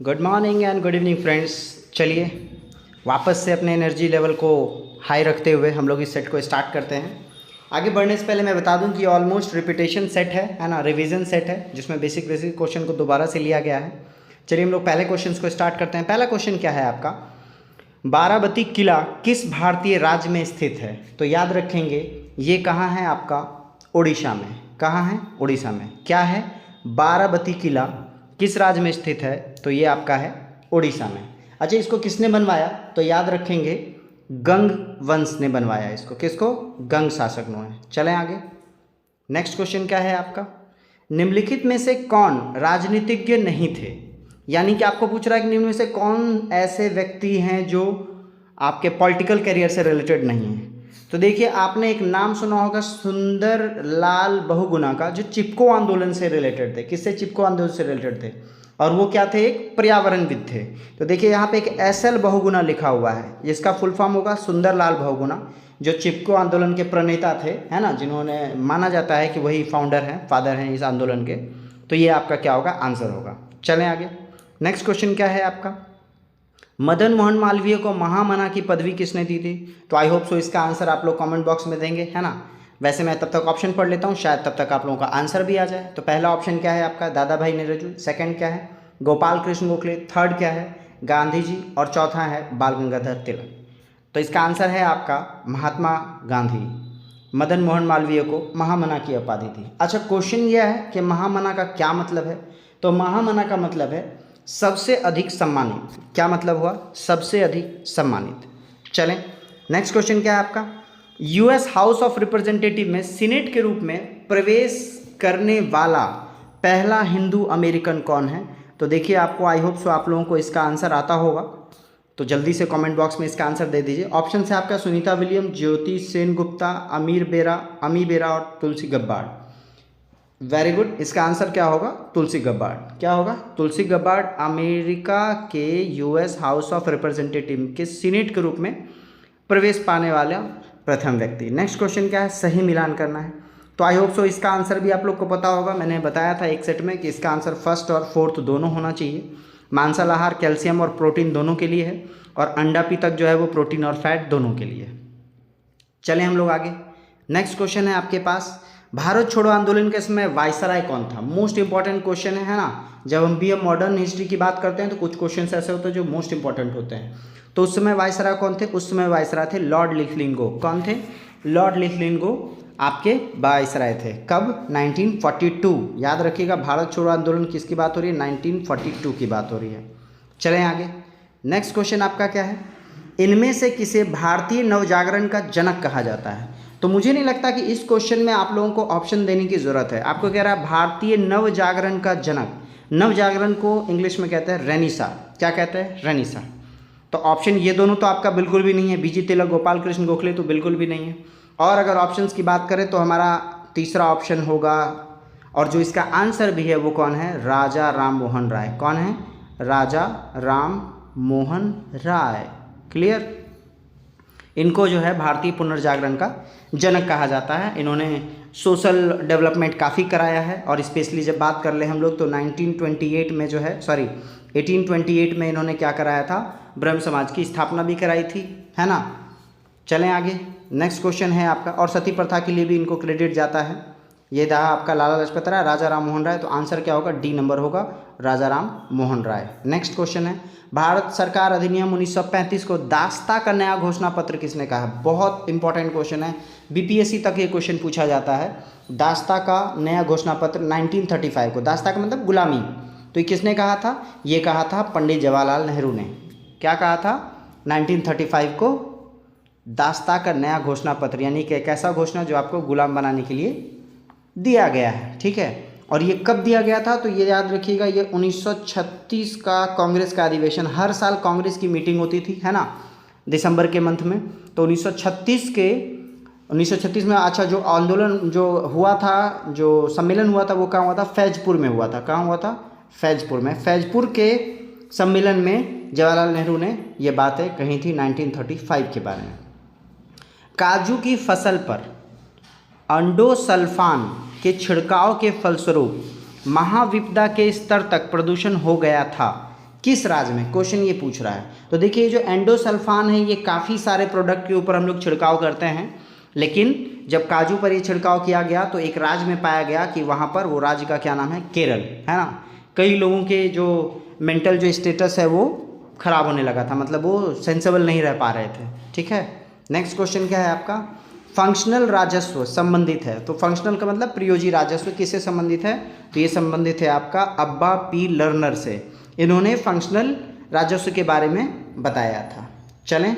Good morning and good evening friends. चलिए वापस से अपने एनर्जी लेवल को हाई रखते हुए हम लोग इस सेट को स्टार्ट करते हैं। आगे बढ़ने से पहले मैं बता दूं कि ऑलमोस्ट रिपीटेशन सेट है ना, रिवीजन सेट है जिसमें बेसिक क्वेश्चन को दोबारा से लिया गया है। चलिए हम लोग पहले क्वेश्चन को स्टार्ट करते हैं। पहला क्वेश्चन क्या है आपका, बाराबती किला किस भारतीय राज्य में स्थित है? तो याद रखेंगे ये कहाँ है आपका, उड़ीसा में। कहाँ है? उड़ीसा में। क्या है? बाराबती किला किस राज्य में स्थित है? तो ये आपका है उड़ीसा में। अच्छा, इसको किसने बनवाया? तो याद रखेंगे गंग वंश ने बनवाया इसको। किसको? गंग शासक ने। चलें आगे। नेक्स्ट क्वेश्चन क्या है आपका, निम्नलिखित में से कौन राजनीतिज्ञ नहीं थे? यानी कि आपको पूछ रहा है कि निम्न में से कौन ऐसे व्यक्ति हैं जो आपके पॉलिटिकल करियर से रिलेटेड नहीं हैं। तो देखिए, आपने एक नाम सुना होगा सुंदर लाल बहुगुणा का, जो चिपको आंदोलन से रिलेटेड थे। किससे? चिपको आंदोलन से रिलेटेड थे। और वो क्या थे? एक पर्यावरणविद थे। तो देखिए यहाँ पे एक एसएल बहुगुणा लिखा हुआ है, जिसका फुल फॉर्म होगा सुंदर लाल बहुगुणा, जो चिपको आंदोलन के प्रणेता थे, है ना, जिन्होंने माना जाता है कि वही फाउंडर हैं, फादर हैं इस आंदोलन के। तो ये आपका क्या होगा? आंसर होगा। चलें आगे। नेक्स्ट क्वेश्चन क्या है आपका, मदन मोहन मालवीय को महामना की पदवी किसने दी थी? तो आई होप सो इसका आंसर आप लोग कमेंट बॉक्स में देंगे, है ना। वैसे मैं तब तक ऑप्शन पढ़ लेता हूँ, शायद तब तक आप लोगों का आंसर भी आ जाए। तो पहला ऑप्शन क्या है आपका, दादा भाई नेहरू। सेकंड क्या है? गोपाल कृष्ण गोखले। थर्ड क्या है? गांधी जी। और चौथा है बाल गंगाधर तिलक। तो इसका आंसर है आपका महात्मा गांधी। मदन मोहन मालवीय को महामना की उपाधि थी। अच्छा, क्वेश्चन यह है कि महामना का क्या मतलब है? तो महामना का मतलब है सबसे अधिक सम्मानित। क्या मतलब हुआ? सबसे अधिक सम्मानित। चलें नेक्स्ट क्वेश्चन क्या है आपका, यूएस हाउस ऑफ रिप्रेजेंटेटिव में सीनेट के रूप में प्रवेश करने वाला पहला हिंदू अमेरिकन कौन है? तो देखिए आपको, आई होप सो आप लोगों को इसका आंसर आता होगा, तो जल्दी से कमेंट बॉक्स में इसका आंसर दे दीजिए। ऑप्शन है आपका सुनीता विलियम, ज्योति सेन गुप्ता, अमी बेरा और तुलसी गब्बार्ड। Very good. इसका आंसर क्या होगा? तुलसी गब्बार्ड। क्या होगा? तुलसी गब्बार्ड अमेरिका के यूएस हाउस ऑफ रिप्रेजेंटेटिव के सीनेट के रूप में प्रवेश पाने वाला प्रथम व्यक्ति। नेक्स्ट क्वेश्चन क्या है, सही मिलान करना है। तो आई होप सो इसका आंसर भी आप लोग को पता होगा। मैंने बताया था एक सेट में कि इसका आंसर फर्स्ट और फोर्थ दोनों होना चाहिए। मांसाहार कैल्शियम और प्रोटीन दोनों के लिए है, और अंडा पितक जो है वो प्रोटीन और फैट दोनों के लिए। चलें हम लोग आगे। नेक्स्ट क्वेश्चन है आपके पास, भारत छोड़ो आंदोलन के समय वायसराय कौन था? मोस्ट इंपॉर्टेंट क्वेश्चन है ना। जब हम भी मॉडर्न हिस्ट्री की बात करते हैं तो कुछ क्वेश्चन ऐसे होते हैं जो मोस्ट इंपॉर्टेंट होते हैं। तो उस समय वायसराय कौन थे? उस समय वायसराय थे लॉर्ड लिथलिंगो। कौन थे? लॉर्ड लिथलिंगो आपके वायसराय थे। कब? 1942। याद रखिएगा, भारत छोड़ो आंदोलन किसकी बात हो रही है? 1942 की बात हो रही है। चलें आगे। नेक्स्ट क्वेश्चन आपका क्या है, इनमें से किसे भारतीय नवजागरण का जनक कहा जाता है? तो मुझे नहीं लगता कि इस क्वेश्चन में आप लोगों को ऑप्शन देने की ज़रूरत है। आपको कह रहा है भारतीय नवजागरण का जनक। नवजागरण को इंग्लिश में कहते हैं रेनिसा। क्या कहते हैं? रेनिसा। तो ऑप्शन ये दोनों तो आपका बिल्कुल भी नहीं है, बीजी तिलक, गोपाल कृष्ण गोखले तो बिल्कुल भी नहीं है। और अगर ऑप्शंस की बात करें तो हमारा तीसरा ऑप्शन होगा, और जो इसका आंसर भी है वो कौन है? राजा राम मोहन राय। कौन है? राजा राम मोहन राय। क्लियर? इनको जो है भारतीय पुनर्जागरण का जनक कहा जाता है। इन्होंने सोशल डेवलपमेंट काफ़ी कराया है, और स्पेशली जब बात कर ले हम लोग तो 1928 में जो है 1828 में इन्होंने क्या कराया था? ब्रह्म समाज की स्थापना भी कराई थी, है ना। चलें आगे। नेक्स्ट क्वेश्चन है आपका, और सती प्रथा के लिए भी इनको क्रेडिट जाता है। ये रहा आपका लाला लाजपत राय, राजा राम मोहन राय। तो आंसर क्या होगा? डी नंबर होगा, राजा राम मोहन राय। नेक्स्ट क्वेश्चन है, भारत सरकार अधिनियम 1935 को दास्ता का नया घोषणा पत्र किसने कहा? बहुत इंपॉर्टेंट क्वेश्चन है, बीपीएससी तक ये क्वेश्चन पूछा जाता है। दास्ता का नया घोषणा पत्र 1935 को, दास्ता का मतलब गुलामी, तो ये किसने कहा था? ये कहा था पंडित जवाहरलाल नेहरू ने। क्या कहा था? 1935 को दास्ता का नया घोषणा पत्र, यानी कि एक ऐसा घोषणा जो आपको गुलाम बनाने के लिए दिया गया है। ठीक है, और ये कब दिया गया था? तो ये याद रखिएगा, ये 1936 का कांग्रेस का अधिवेशन, हर साल कांग्रेस की मीटिंग होती थी, है ना, दिसंबर के मंथ में। तो 1936 में, अच्छा, जो आंदोलन जो हुआ था, जो सम्मेलन हुआ था, वो कहाँ हुआ था? फैजपुर में हुआ था। कहाँ हुआ था? फैजपुर में। फैजपुर के सम्मेलन में जवाहरलाल नेहरू ने ये बातें कही थी 1935 के बारे में। काजू की फसल पर अंडोसल्फान के छिड़काव के फलस्वरूप महाविपदा के स्तर तक प्रदूषण हो गया था। किस राज्य में, क्वेश्चन ये पूछ रहा है। तो देखिए ये जो एंडोसल्फान है ये काफ़ी सारे प्रोडक्ट के ऊपर हम लोग छिड़काव करते हैं, लेकिन जब काजू पर ये छिड़काव किया गया तो एक राज्य में पाया गया कि वहाँ पर, वो राज्य का क्या नाम है, केरल, है ना। कई लोगों के जो मेंटल जो स्टेटस है वो ख़राब होने लगा था, मतलब वो सेंसेबल नहीं रह पा रहे थे, ठीक है। नेक्स्ट क्वेश्चन क्या है आपका, फंक्शनल राजस्व संबंधित है। तो फंक्शनल का मतलब प्रयोजी राजस्व किससे संबंधित है, तो ये संबंधित है आपका अब्बा पी लर्नर से। इन्होंने फंक्शनल राजस्व के बारे में बताया था। चलें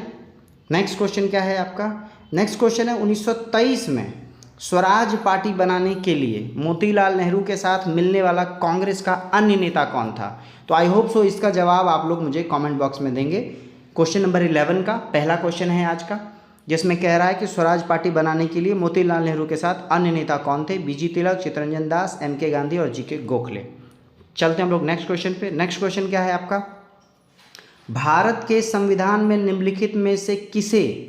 नेक्स्ट क्वेश्चन क्या है आपका, नेक्स्ट क्वेश्चन है 1923 में स्वराज पार्टी बनाने के लिए मोतीलाल नेहरू के साथ मिलने वाला कांग्रेस का अन्य नेता कौन था। तो आई होप सो इसका जवाब आप लोग मुझे कमेंट बॉक्स में देंगे। क्वेश्चन नंबर 11 का पहला क्वेश्चन है आज का, जिसमें कह रहा है कि स्वराज पार्टी बनाने के लिए मोतीलाल नेहरू के साथ अन्य नेता कौन थे, बीजी तिलक, चित्तरंजन दास, MK गांधी और GK गोखले। चलते हैं हम लोग नेक्स्ट क्वेश्चन पे। नेक्स्ट क्वेश्चन क्या है आपका, भारत के संविधान में निम्नलिखित में से किसे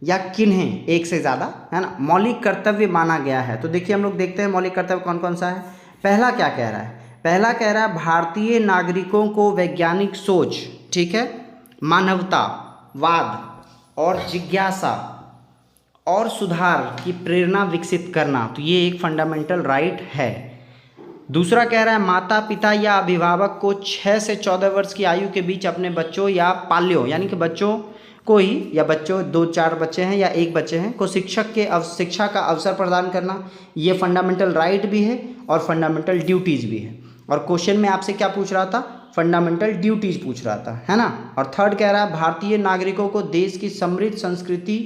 या किन्हें, एक से ज़्यादा, है ना, मौलिक कर्तव्य माना गया है। तो देखिए हम लोग देखते हैं मौलिक कर्तव्य कौन कौन सा है। पहला क्या कह रहा है, पहला कह रहा है भारतीय नागरिकों को वैज्ञानिक सोच, ठीक है, मानवतावाद और जिज्ञासा और सुधार की प्रेरणा विकसित करना। तो ये एक फंडामेंटल राइट है। दूसरा कह रहा है माता पिता या अभिभावक को 6 से 14 वर्ष की आयु के बीच अपने बच्चों या पाल्यों, यानी कि बच्चों को ही, या बच्चों 2-4 बच्चे हैं या एक बच्चे हैं, को शिक्षा का अवसर प्रदान करना। ये फंडामेंटल राइट भी है और फंडामेंटल ड्यूटीज़ भी है। और क्वेश्चन में आपसे क्या पूछ रहा था, फंडामेंटल ड्यूटीज़ पूछ रहा था, है ना। और थर्ड कह रहा है भारतीय नागरिकों को देश की समृद्ध संस्कृति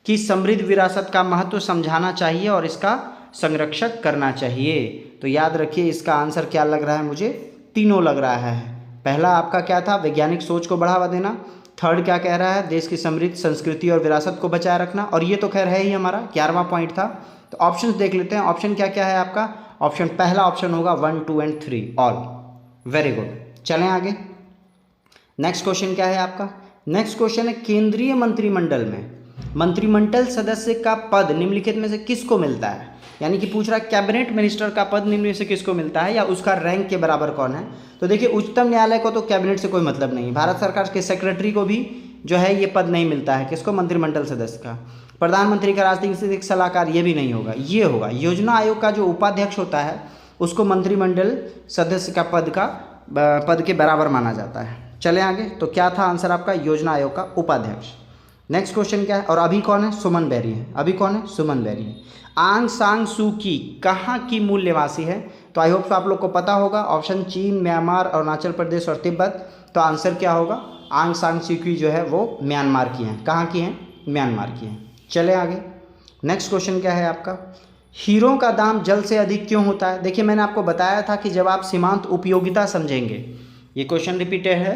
की समृद्ध विरासत का महत्व समझाना चाहिए और इसका संरक्षक करना चाहिए। तो याद रखिए इसका आंसर क्या लग रहा है मुझे, तीनों लग रहा है। पहला आपका क्या था, वैज्ञानिक सोच को बढ़ावा देना। थर्ड क्या कह रहा है, देश की समृद्ध संस्कृति और विरासत को बचाए रखना। और ये तो खैर है ही हमारा 11वां पॉइंट था। तो ऑप्शन देख लेते हैं, ऑप्शन क्या क्या है आपका। ऑप्शन पहला ऑप्शन होगा 1, 2 एंड 3 ऑल। वेरी गुड, चलें आगे। नेक्स्ट क्वेश्चन क्या है आपका, नेक्स्ट क्वेश्चन है केंद्रीय मंत्रिमंडल में मंत्रिमंडल सदस्य का पद निम्नलिखित में से किसको मिलता है। यानी कि पूछ रहा है कैबिनेट मिनिस्टर का पद निम्न में से किसको मिलता है या उसका रैंक के बराबर कौन है। तो देखिए उच्चतम न्यायालय को तो कैबिनेट से कोई मतलब नहीं, भारत सरकार के सेक्रेटरी को भी जो है ये पद नहीं मिलता है, किसको, मंत्रिमंडल सदस्य का। प्रधानमंत्री का राजनीतिक सलाहकार ये भी नहीं होगा, ये होगा योजना आयोग का जो उपाध्यक्ष होता है उसको मंत्रिमंडल सदस्य का पद के बराबर माना जाता है। चले आगे, तो क्या था आंसर आपका, योजना आयोग का उपाध्यक्ष। नेक्स्ट क्वेश्चन क्या है, और अभी कौन है, सुमन बेरी है। अभी कौन है, सुमन बेरी है। आंग सांग सू की कहाँ की मूल निवासी है। तो आई होप तो आप लोग को पता होगा, ऑप्शन चीन, म्यांमार, अरुणाचल प्रदेश और तिब्बत। तो आंसर क्या होगा, आंग सांग सू की जो है वो म्यांमार की हैं। कहाँ की हैं, म्यांमार की हैं। चले आगे, नेक्स्ट क्वेश्चन क्या है आपका, हीरो का दाम जल से अधिक क्यों होता है। देखिए मैंने आपको बताया था कि जब आप सीमांत उपयोगिता समझेंगे, ये क्वेश्चन रिपीटेड है,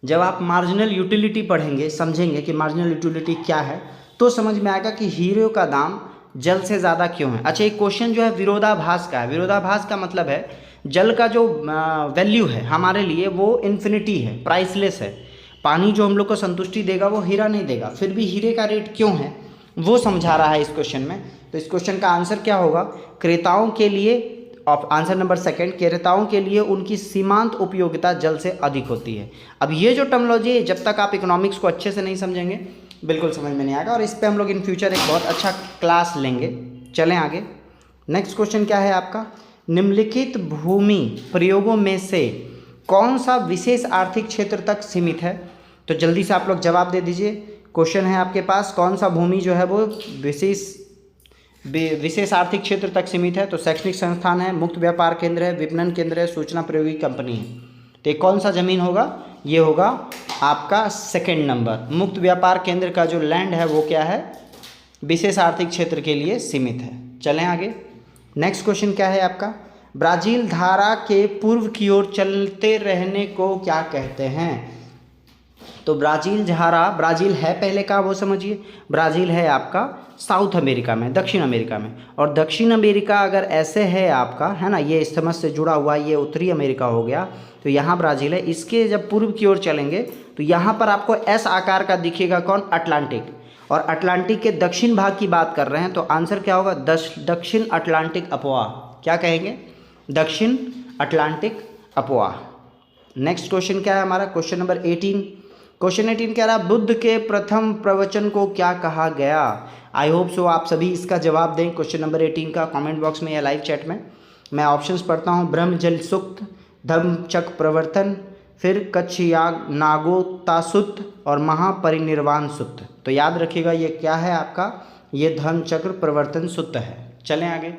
जब आप मार्जिनल यूटिलिटी पढ़ेंगे, समझेंगे कि मार्जिनल यूटिलिटी क्या है, तो समझ में आएगा कि हीरो का दाम जल से ज़्यादा क्यों है। अच्छा, एक क्वेश्चन जो है विरोधाभास का है। विरोधाभास का मतलब है जल का जो वैल्यू है हमारे लिए वो इन्फिनिटी है, प्राइसलेस है। पानी जो हम लोग को संतुष्टि देगा वो हीरा नहीं देगा, फिर भी हीरे का रेट क्यों है वो समझा रहा है इस क्वेश्चन में। तो इस क्वेश्चन का आंसर क्या होगा, क्रेताओं के लिए, आंसर नंबर सेकंड, क्रेताओं के लिए उनकी सीमांत उपयोगिता जल से अधिक होती है। अब ये जो टर्मिनोलॉजी है, जब तक आप इकोनॉमिक्स को अच्छे से नहीं समझेंगे बिल्कुल समझ में नहीं आएगा, और इस पे हम लोग इन फ्यूचर एक बहुत अच्छा क्लास लेंगे। चलें आगे, नेक्स्ट क्वेश्चन क्या है आपका, निम्नलिखित भूमि प्रयोगों में से कौन सा विशेष आर्थिक क्षेत्र तक सीमित है। तो जल्दी से आप लोग जवाब दे दीजिए। क्वेश्चन है आपके पास, कौन सा भूमि जो है वो विशेष आर्थिक क्षेत्र तक सीमित है। तो शैक्षणिक संस्थान है, मुक्त व्यापार केंद्र है, विपणन केंद्र है, सूचना प्रौद्योगिकी कंपनी है। तो कौन सा जमीन होगा, ये होगा आपका सेकंड नंबर। मुक्त व्यापार केंद्र का जो लैंड है वो क्या है, विशेष आर्थिक क्षेत्र के लिए सीमित है। चलें आगे, नेक्स्ट क्वेश्चन क्या है आपका, ब्राज़ील धारा के पूर्व की ओर चलते रहने को क्या कहते हैं। तो ब्राज़ील धारा, ब्राज़ील है पहले का वो समझिए, ब्राज़ील है आपका साउथ अमेरिका में, दक्षिण अमेरिका में। और दक्षिण अमेरिका अगर ऐसे है आपका, है ना, ये इस्थमस से जुड़ा हुआ, ये उत्तरी अमेरिका हो गया, तो यहाँ ब्राज़ील है। इसके जब पूर्व की ओर चलेंगे तो यहाँ पर आपको एस आकार का दिखेगा, कौन, अटलांटिक। और अटलांटिक के दक्षिण भाग की बात कर रहे हैं, तो आंसर क्या होगा, दक्षिण अटलांटिक अपवाह। क्या कहेंगे, दक्षिण अटलांटिक अपवाह। नेक्स्ट क्वेश्चन क्या है हमारा, क्वेश्चन नंबर 18। क्वेश्चन 18 कह रहा है बुद्ध के प्रथम प्रवचन को क्या कहा गया। आई होप सो आप सभी इसका जवाब दें क्वेश्चन नंबर 18 का कमेंट बॉक्स में या लाइव चैट में। मैं ऑप्शंस पढ़ता हूँ, ब्रह्म जल सुक्त, धम्मचक्र प्रवर्तन, फिर कच्छ याग नागोता सुत्त और महापरिनिर्वाण सुत्त। तो याद रखिएगा ये क्या है आपका, ये धम्मचक्र प्रवर्तन सुत्त है। चलें आगे।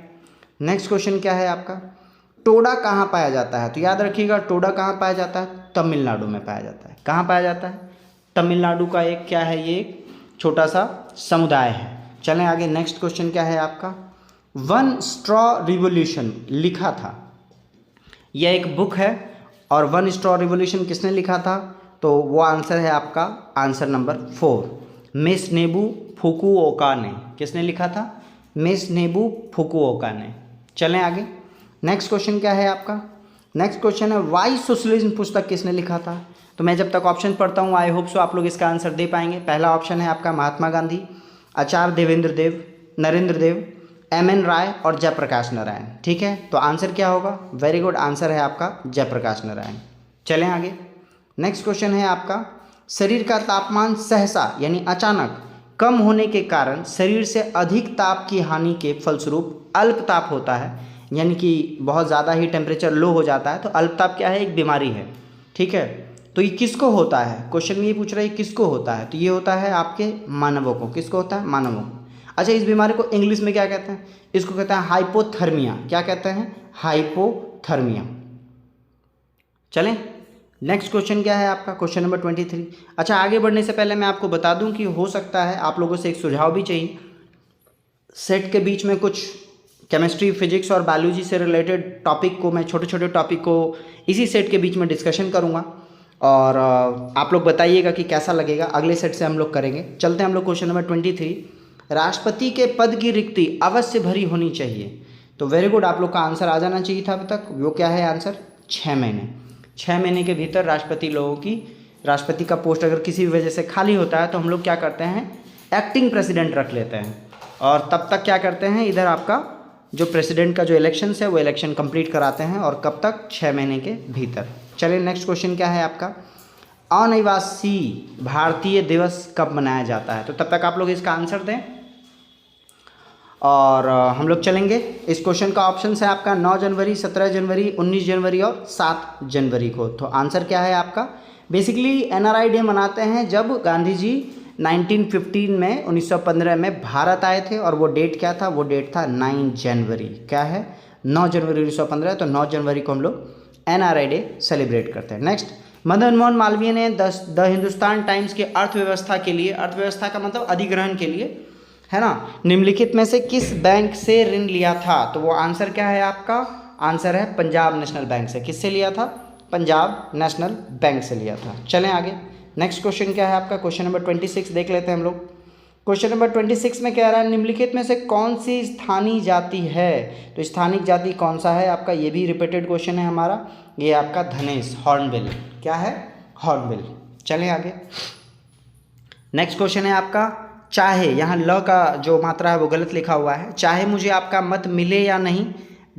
नेक्स्ट क्वेश्चन क्या है आपका, टोडा कहाँ पाया जाता है। तो याद रखिएगा टोडा कहाँ पाया जाता है, तमिलनाडु में पाया जाता है। कहाँ पाया जाता है, तमिलनाडु का एक क्या है, ये एक छोटा सा समुदाय है। चलें आगे। नेक्स्ट क्वेश्चन क्या है आपका, वन स्ट्रॉ रिवॉल्यूशन लिखा था, यह एक बुक है और वन स्ट्रॉ रिवॉल्यूशन किसने लिखा था, तो वो आंसर है आपका आंसर नंबर 4, मित्सुनोबु फुकुओका ने। किसने लिखा था, मित्सुनोबु फुकुओका ने। चलें आगे। नेक्स्ट क्वेश्चन क्या है आपका, नेक्स्ट क्वेश्चन है वाई सोशलिज्म पुस्तक किसने लिखा था। तो मैं जब तक ऑप्शन पढ़ता हूँ आई होप सो आप लोग इसका आंसर दे पाएंगे। पहला ऑप्शन है आपका महात्मा गांधी, आचार्य देवेंद्र देव, नरेंद्र देव, एम.एन. राय और जयप्रकाश नारायण। ठीक है, तो आंसर क्या होगा, वेरी गुड, आंसर है आपका जयप्रकाश नारायण। चलें आगे। नेक्स्ट क्वेश्चन है आपका, शरीर का तापमान सहसा यानी अचानक कम होने के कारण शरीर से अधिक ताप की हानि के फलस्वरूप अल्पताप होता है, यानी कि बहुत ज़्यादा ही टेम्परेचर लो हो जाता है। तो अल्पताप क्या है, एक बीमारी है। ठीक है, तो ये किसको होता है, क्वेश्चन में ये पूछ रहा है किसको होता है, तो ये होता है आपके मानवों को। किसको होता है, मानवों को। अच्छा, इस बीमारी को इंग्लिश में क्या कहते हैं, इसको कहते हैं हाइपोथर्मिया। क्या कहते हैं, हाइपोथर्मिया। चलें। नेक्स्ट क्वेश्चन क्या है आपका, क्वेश्चन नंबर 23। अच्छा, आगे बढ़ने से पहले मैं आपको बता दूं कि हो सकता है आप लोगों से एक सुझाव भी चाहिए। सेट के बीच में कुछ केमिस्ट्री, फिजिक्स और बायोलॉजी से रिलेटेड टॉपिक को मैं छोटे छोटे टॉपिक को इसी सेट के बीच में डिस्कशन करूँगा और आप लोग बताइएगा कि कैसा लगेगा। अगले सेट से हम लोग करेंगे। चलते हैं हम लोग क्वेश्चन नंबर 23। राष्ट्रपति के पद की रिक्ति अवश्य भरी होनी चाहिए। तो वेरी गुड, आप लोग का आंसर आ जाना चाहिए था अभी तक। वो क्या है आंसर, 6 महीने। 6 महीने के भीतर राष्ट्रपति लोगों की, राष्ट्रपति का पोस्ट अगर किसी भी वजह से खाली होता है तो हम लोग क्या करते हैं, एक्टिंग प्रेसिडेंट रख लेते हैं और तब तक क्या करते हैं, इधर आपका जो प्रेसिडेंट का जो इलेक्शंस है वो इलेक्शन कंप्लीट कराते हैं और कब तक, 6 महीने के भीतर। चलिए नेक्स्ट क्वेश्चन क्या है आपका, अनिवासी भारतीय दिवस कब मनाया जाता है। तो तब तक आप लोग इसका आंसर दें और हम लोग चलेंगे। इस क्वेश्चन का ऑप्शन है आपका 9 जनवरी, 17 जनवरी, 19 जनवरी और 7 जनवरी को। तो आंसर क्या है आपका, बेसिकली एनआरआई डे मनाते हैं जब गांधी जी 1915 में 1915 में भारत आए थे और वो डेट क्या था, वो डेट था 9 जनवरी। क्या है, 9 जनवरी 1915। तो 9 जनवरी को हम लोग एनआरआई डे सेलिब्रेट करते हैं। नेक्स्ट, मदन मोहन मालवीय ने द हिंदुस्तान टाइम्स के अर्थव्यवस्था के लिए, अर्थव्यवस्था का मतलब अधिग्रहण के लिए है ना, निम्नलिखित में से किस बैंक से ऋण लिया था। तो वो आंसर क्या है आपका, आंसर है पंजाब नेशनल बैंक से। किससे लिया था, पंजाब नेशनल बैंक से लिया था। चलें आगे। नेक्स्ट क्वेश्चन क्या है आपका, क्वेश्चन नंबर 26 देख लेते हैं हम लोग। क्वेश्चन नंबर 26 में कह रहा है निम्नलिखित में से कौन सी स्थानीय जाति है। तो स्थानिक जाति कौन सा है आपका, ये भी रिपीटेड क्वेश्चन है हमारा, ये आपका धनेश, हॉर्नबिल। क्या है, हॉर्नबिल। चलें आगे। नेक्स्ट क्वेश्चन है आपका, चाहे, यहाँ ल का जो मात्रा है वो गलत लिखा हुआ है, चाहे मुझे आपका मत मिले या नहीं,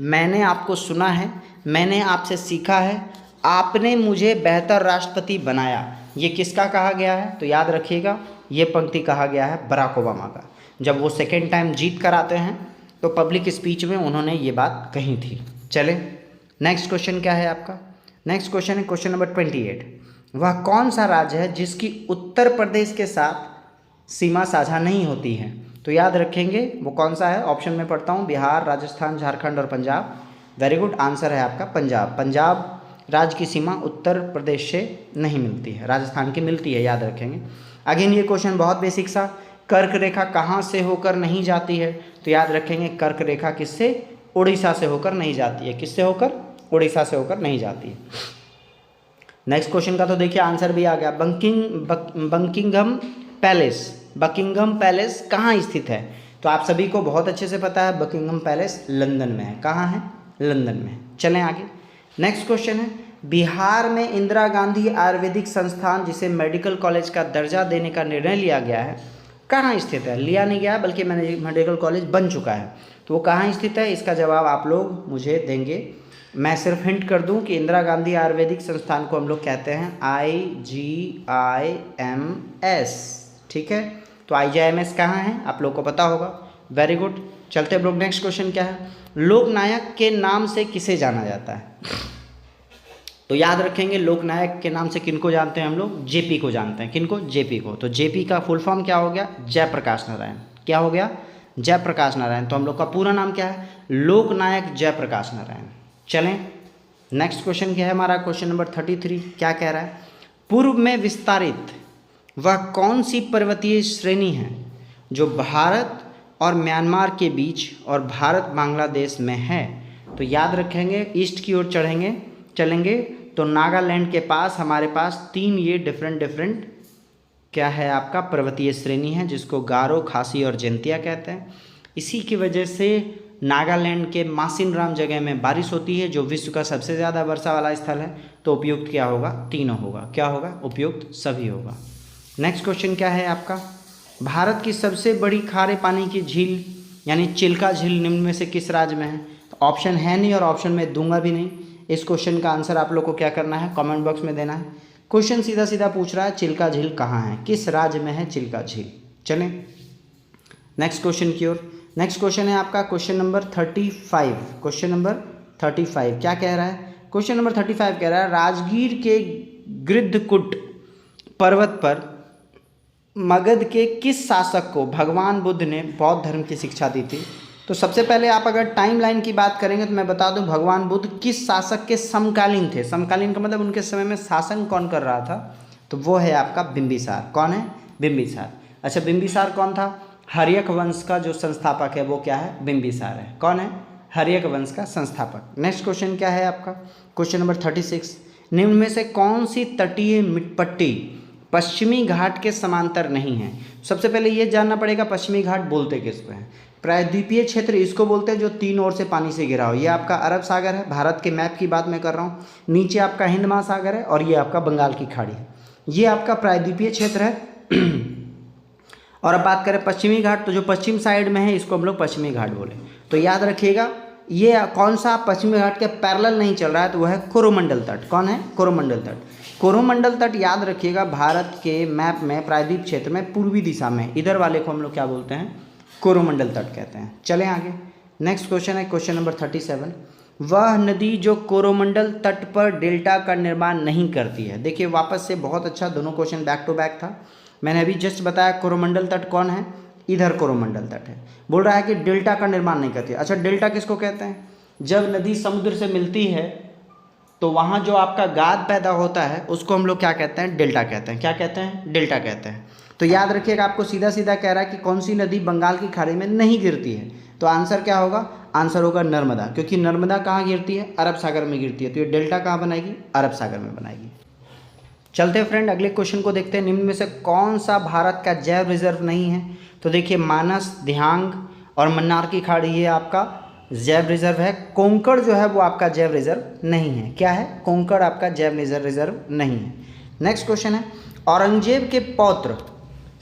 मैंने आपको सुना है, मैंने आपसे सीखा है, आपने मुझे बेहतर राष्ट्रपति बनाया। ये किसका कहा गया है, तो याद रखिएगा ये पंक्ति कहा गया है बराक ओबामा का। जब वो सेकेंड टाइम जीत कर आते हैं तो पब्लिक स्पीच में उन्होंने ये बात कही थी। चले नेक्स्ट क्वेश्चन क्या है आपका, नेक्स्ट क्वेश्चन है क्वेश्चन नंबर 28। वह कौन सा राज्य है जिसकी उत्तर प्रदेश के साथ सीमा साझा नहीं होती है। तो याद रखेंगे वो कौन सा है, ऑप्शन में पढ़ता हूँ, बिहार, राजस्थान, झारखंड और पंजाब। वेरी गुड, आंसर है आपका पंजाब। पंजाब राज्य की सीमा उत्तर प्रदेश से नहीं मिलती है, राजस्थान की मिलती है, याद रखेंगे। अगेन ये क्वेश्चन बहुत बेसिक सा, कर्क रेखा कहाँ से होकर नहीं जाती है। तो याद रखेंगे कर्क रेखा किससे, उड़ीसा से होकर नहीं जाती है। किससे होकर, उड़ीसा से होकर नहीं जाती है। नेक्स्ट क्वेश्चन का तो देखिए आंसर भी आ गया। बकिंघम पैलेस, बकिंघम पैलेस कहाँ स्थित है। तो आप सभी को बहुत अच्छे से पता है बकिंघम पैलेस लंदन में है। कहाँ है, लंदन में। चलें आगे। नेक्स्ट क्वेश्चन है, बिहार में इंदिरा गांधी आयुर्वेदिक संस्थान जिसे मेडिकल कॉलेज का दर्जा देने का निर्णय लिया गया है, कहाँ स्थित है। लिया नहीं गया बल्कि मेडिकल कॉलेज बन चुका है, तो वो कहाँ स्थित है, इसका जवाब आप लोग मुझे देंगे मैं सिर्फ हिंट कर दूं कि इंदिरा गांधी आयुर्वेदिक संस्थान को हम लोग कहते हैं IGIMS, ठीक है। तो IGIMS कहाँ है आप लोग को पता होगा, वेरी गुड। चलते हैं लोग, नेक्स्ट क्वेश्चन क्या है, लोकनायक के नाम से किसे जाना जाता है? तो याद रखेंगे लोकनायक के नाम से किनको जानते हैं हम लोग, जेपी को जानते हैं। किनको? जेपी को। तो जेपी का फुल फॉर्म क्या हो गया? जयप्रकाश नारायण। क्या हो गया? जयप्रकाश नारायण। तो हम लोग का पूरा नाम क्या है? लोकनायक जयप्रकाश नारायण। चलें नेक्स्ट क्वेश्चन क्या है हमारा, क्वेश्चन नंबर 33 क्या कह रहा है, पूर्व में विस्तारित वह कौन सी पर्वतीय श्रेणी है जो भारत और म्यांमार के बीच और भारत बांग्लादेश में है? तो याद रखेंगे ईस्ट की ओर चलेंगे तो नागालैंड के पास हमारे पास 3 ये डिफरेंट क्या है आपका पर्वतीय श्रेणी है, जिसको गारो, खासी और जैंतिया कहते हैं। इसी की वजह से नागालैंड के मासिनराम जगह में बारिश होती है, जो विश्व का सबसे ज़्यादा वर्षा वाला स्थल है। तो उपयुक्त क्या होगा? तीनों होगा। क्या होगा? उपयुक्त सभी होगा। नेक्स्ट क्वेश्चन क्या है आपका, भारत की सबसे बड़ी खारे पानी की झील यानी चिल्का झील निम्न में से किस राज्य में है? तो ऑप्शन है नहीं और ऑप्शन में दूंगा भी नहीं। इस क्वेश्चन का आंसर आप लोग को क्या करना है, कमेंट बॉक्स में देना है। क्वेश्चन सीधा सीधा पूछ रहा है चिल्का झील कहाँ है, किस राज्य में है चिल्का झील। चलें नेक्स्ट क्वेश्चन की ओर। नेक्स्ट क्वेश्चन है आपका क्वेश्चन नंबर 35। क्वेश्चन नंबर 35 क्या कह रहा है? क्वेश्चन नंबर 35 कह रहा है राजगीर के गृद्धकुट पर्वत पर मगध के किस शासक को भगवान बुद्ध ने बौद्ध धर्म की शिक्षा दी थी? तो सबसे पहले आप अगर टाइमलाइन की बात करेंगे तो मैं बता दूं भगवान बुद्ध किस शासक के समकालीन थे। समकालीन का मतलब उनके समय में शासन कौन कर रहा था, तो वो है आपका बिंबिसार। कौन है? बिंबिसार। अच्छा बिंबिसार कौन था? हर्यक वंश का जो संस्थापक है वो क्या है? बिंबिसार है। कौन है? हर्यक वंश का संस्थापक। नेक्स्ट क्वेश्चन क्या है आपका, क्वेश्चन नंबर 36, निम्न में से कौन सी तटीय पट्टी पश्चिमी घाट के समांतर नहीं है? सबसे पहले ये जानना पड़ेगा पश्चिमी घाट बोलते किसको हैं। प्रायद्वीपीय क्षेत्र इसको बोलते हैं जो 3 ओर से पानी से घिरा हो। ये आपका अरब सागर है, भारत के मैप की बात मैं कर रहा हूँ। नीचे आपका हिंद महासागर है और ये आपका बंगाल की खाड़ी है। ये आपका प्रायद्वीपीय क्षेत्र है। और अब बात करें पश्चिमी घाट, तो जो पश्चिम साइड में है इसको हम लोग पश्चिमी घाट बोले। तो याद रखिएगा ये कौन सा पश्चिमी घाट के पैरेलल नहीं चल रहा है, तो वह है कोरोमंडल तट। कौन है? कोरोमंडल तट। कोरोमंडल तट याद रखिएगा भारत के मैप में प्रायद्वीप क्षेत्र में पूर्वी दिशा में, इधर वाले को हम लोग क्या बोलते हैं? कोरोमंडल तट कहते हैं। चलें आगे, नेक्स्ट क्वेश्चन है क्वेश्चन नंबर 37, वह नदी जो कोरोमंडल तट पर डेल्टा का निर्माण नहीं करती है। देखिए वापस से बहुत अच्छा, दोनों क्वेश्चन बैक टू बैक था। मैंने अभी जस्ट बताया कोरोमंडल तट कौन है, इधर कोरोमंडल तट है। बोल रहा है कि डेल्टा का निर्माण नहीं करती। अच्छा डेल्टा किसको कहते हैं? जब नदी समुद्र से मिलती है तो वहाँ जो आपका गाद पैदा होता है उसको हम लोग क्या कहते हैं? डेल्टा कहते हैं। क्या कहते हैं? डेल्टा कहते हैं। तो याद रखिएगा आपको सीधा सीधा कह रहा है कि कौन सी नदी बंगाल की खाड़ी में नहीं गिरती है। तो आंसर क्या होगा? आंसर होगा नर्मदा, क्योंकि नर्मदा कहाँ गिरती है? अरब सागर में गिरती है। तो ये डेल्टा कहाँ बनाएगी? अरब सागर में बनाएगी। चलते हैं फ्रेंड अगले क्वेश्चन को देखते हैं, निम्न में से कौन सा भारत का जैव रिजर्व नहीं है? तो देखिए मानस, ध्यांग और मन्नार की खाड़ी ये आपका जैव रिजर्व है। कोंकण जो है वो आपका जैव रिजर्व नहीं है। क्या है? कोंकण आपका जैव रिजर्व नहीं है। नेक्स्ट क्वेश्चन है, औरंगजेब के पौत्र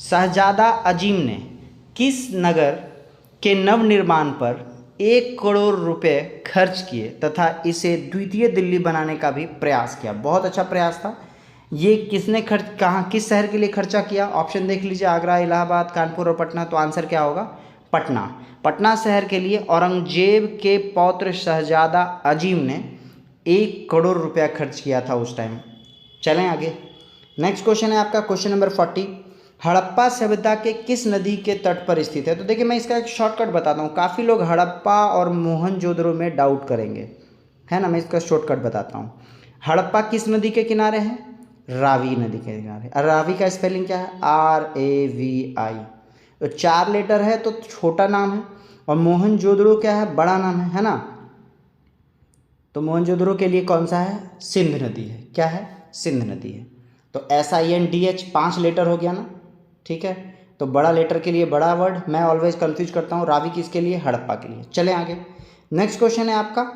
शहजादा अजीम ने किस नगर के नवनिर्माण पर 1 करोड़ रुपए खर्च किए तथा इसे द्वितीय दिल्ली बनाने का भी प्रयास किया? बहुत अच्छा प्रयास था। ये किसने कहाँ किस शहर के लिए खर्चा किया? ऑप्शन देख लीजिए, आगरा, इलाहाबाद, कानपुर और पटना। तो आंसर क्या होगा? पटना। पटना शहर के लिए औरंगजेब के पौत्र शहजादा अजीम ने 1 करोड़ रुपया खर्च किया था उस टाइम। चलें आगे, नेक्स्ट क्वेश्चन है आपका क्वेश्चन नंबर 40, हड़प्पा सभ्यता के किस नदी के तट पर स्थित है? तो देखिए मैं इसका एक शॉर्टकट बताता हूँ। काफ़ी लोग हड़प्पा और मोहनजोदड़ो में डाउट करेंगे, है ना। मैं इसका शॉर्टकट बताता हूँ। हड़प्पा किस नदी के किनारे है? रावी नदी के किनारे। और रावी का स्पेलिंग क्या है? RAVI। तो 4 लेटर है तो छोटा नाम है, और मोहनजोदड़ो क्या है? बड़ा नाम है ना। तो मोहनजोदड़ो के लिए कौन सा है? सिंध नदी है। क्या है? सिंध नदी है। तो SINDH 5 लेटर हो गया ना, ठीक है। तो बड़ा लेटर के लिए बड़ा वर्ड, मैं ऑलवेज कंफ्यूज करता हूँ। रावी किसके लिए? हड़प्पा के लिए। चलें आगे, नेक्स्ट क्वेश्चन है आपका,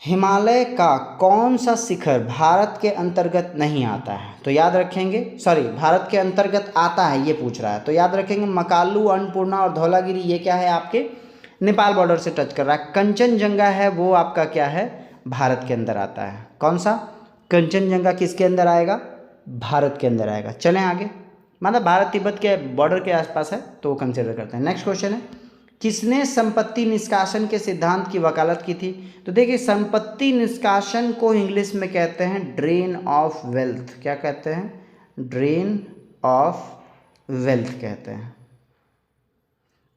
हिमालय का कौन सा शिखर भारत के अंतर्गत नहीं आता है? तो याद रखेंगे, सॉरी भारत के अंतर्गत आता है ये पूछ रहा है। तो याद रखेंगे मकालू, अन्नपूर्णा और धौलागिरी ये क्या है? आपके नेपाल बॉर्डर से टच कर रहा है। कंचनजंगा है वो आपका क्या है, भारत के अंदर आता है। कौन सा, कंचनजंगा किसके अंदर आएगा, भारत के अंदर आएगा। चलें आगे, मतलब भारत तिब्बत के बॉर्डर के आसपास है तो वो कंसिडर करते हैं। नेक्स्ट क्वेश्चन है, किसने संपत्ति निष्कासन के सिद्धांत की वकालत की थी? तो देखिए संपत्ति निष्कासन को इंग्लिश में कहते हैं ड्रेन ऑफ वेल्थ। क्या कहते हैं, ड्रेन ऑफ वेल्थ कहते हैं।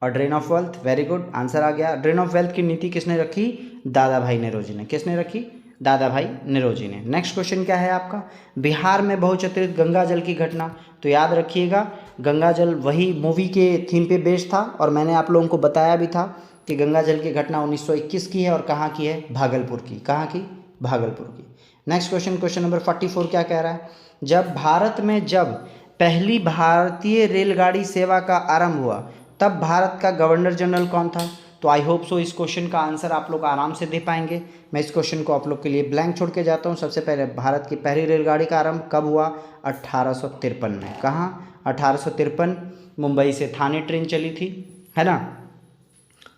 और drain of wealth, very good, answer आ गया। ड्रेन ऑफ वेल्थ की नीति किसने रखी, दादा भाई नेरोजी ने। किसने रखी, दादा भाई नेरोजी ने। नेक्स्ट क्वेश्चन क्या है आपका, बिहार में बहुचर्चित गंगा जल की घटना। तो याद रखिएगा गंगा जल वही मूवी के थीम पे बेस्ड था और मैंने आप लोगों को बताया भी था कि गंगा जल की घटना 1921 की है और कहाँ की है, भागलपुर की। कहाँ की, भागलपुर की। नेक्स्ट क्वेश्चन, क्वेश्चन नंबर 44 क्या कह रहा है, जब भारत में जब पहली भारतीय रेलगाड़ी सेवा का आरंभ हुआ तब भारत का गवर्नर जनरल कौन था? तो आई होप सो इस क्वेश्चन का आंसर आप लोग आराम से दे पाएंगे। मैं इस क्वेश्चन को आप लोग के लिए ब्लैंक छोड़ के जाता हूँ। सबसे पहले भारत की पहली रेलगाड़ी का आरंभ कब हुआ, 1853 में। कहाँ, 1853, मुंबई से थाने ट्रेन चली थी, है ना।